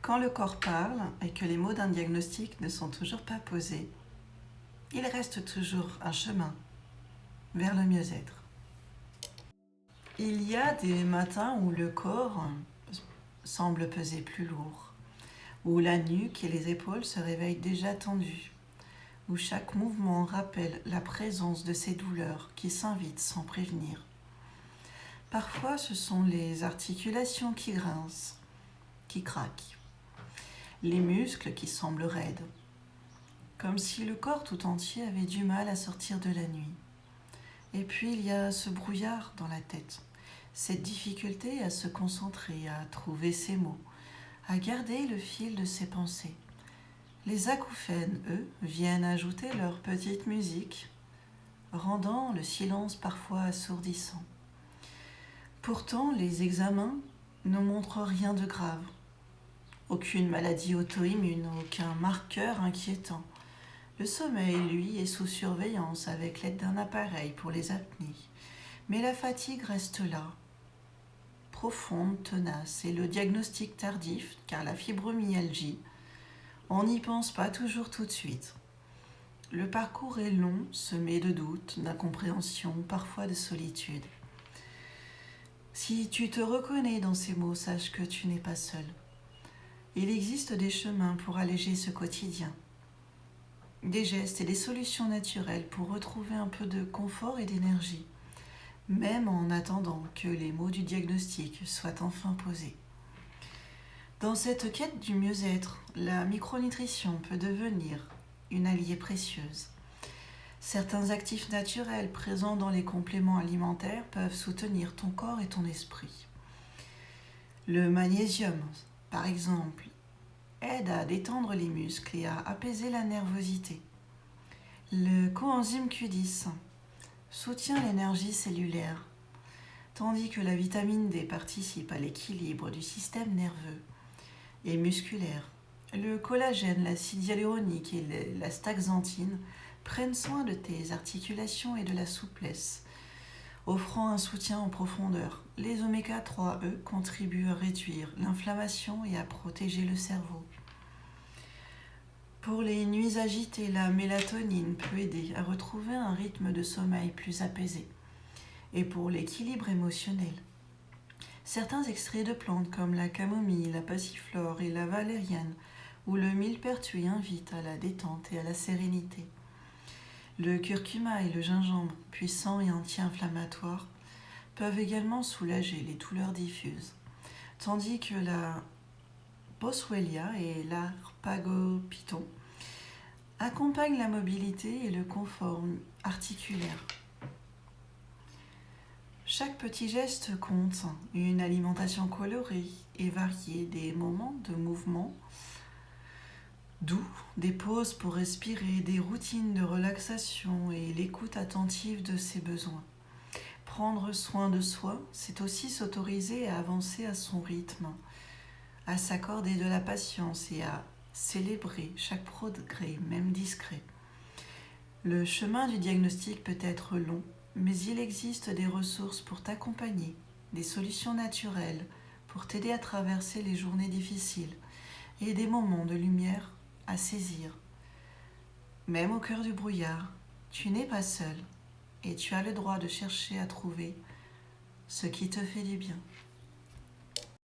Quand le corps parle et que les mots d'un diagnostic ne sont toujours pas posés, il reste toujours un chemin vers le mieux-être. Il y a des matins où le corps semble peser plus lourd, où la nuque et les épaules se réveillent déjà tendues, où chaque mouvement rappelle la présence de ces douleurs qui s'invitent sans prévenir. Parfois, ce sont les articulations qui grincent, qui craquent, les muscles qui semblent raides, comme si le corps tout entier avait du mal à sortir de la nuit. Et puis il y a ce brouillard dans la tête, cette difficulté à se concentrer, à trouver ses mots, à garder le fil de ses pensées. Les acouphènes, eux, viennent ajouter leur petite musique, rendant le silence parfois assourdissant. Pourtant, les examens ne montrent rien de grave. Aucune maladie auto-immune, aucun marqueur inquiétant. Le sommeil, lui, est sous surveillance avec l'aide d'un appareil pour les apnées. Mais la fatigue reste là, profonde, tenace, et le diagnostic tardif, car la fibromyalgie, on n'y pense pas toujours tout de suite. Le parcours est long, semé de doutes, d'incompréhension, parfois de solitude. Si tu te reconnais dans ces mots, sache que tu n'es pas seul. Il existe des chemins pour alléger ce quotidien, des gestes et des solutions naturelles pour retrouver un peu de confort et d'énergie, même en attendant que les mots du diagnostic soient enfin posés. Dans cette quête du mieux-être, la micronutrition peut devenir une alliée précieuse. Certains actifs naturels présents dans les compléments alimentaires peuvent soutenir ton corps et ton esprit. Le magnésium, par exemple, aide à détendre les muscles et à apaiser la nervosité. Le coenzyme Q10 soutient l'énergie cellulaire, tandis que la vitamine D participe à l'équilibre du système nerveux et musculaire. Le collagène, l'acide hyaluronique et l'astaxanthine prennent soin de tes articulations et de la souplesse, offrant un soutien en profondeur. Les oméga 3, eux, contribuent à réduire l'inflammation et à protéger le cerveau. Pour les nuits agitées, la mélatonine peut aider à retrouver un rythme de sommeil plus apaisé. Et pour l'équilibre émotionnel, certains extraits de plantes comme la camomille, la passiflore et la valériane ou le millepertuis invitent à la détente et à la sérénité. Le curcuma et le gingembre, puissants et anti-inflammatoires, peuvent également soulager les douleurs diffuses, tandis que la boswellia et l'arpagopiton accompagnent la mobilité et le confort articulaire. Chaque petit geste compte, une alimentation colorée et variée, des moments de mouvement doux, des pauses pour respirer, des routines de relaxation et l'écoute attentive de ses besoins. Prendre soin de soi, c'est aussi s'autoriser à avancer à son rythme, à s'accorder de la patience et à célébrer chaque progrès, même discret. Le chemin du diagnostic peut être long, mais il existe des ressources pour t'accompagner, des solutions naturelles pour t'aider à traverser les journées difficiles et des moments de lumière à saisir. Même au cœur du brouillard, tu n'es pas seul et tu as le droit de chercher à trouver ce qui te fait du bien.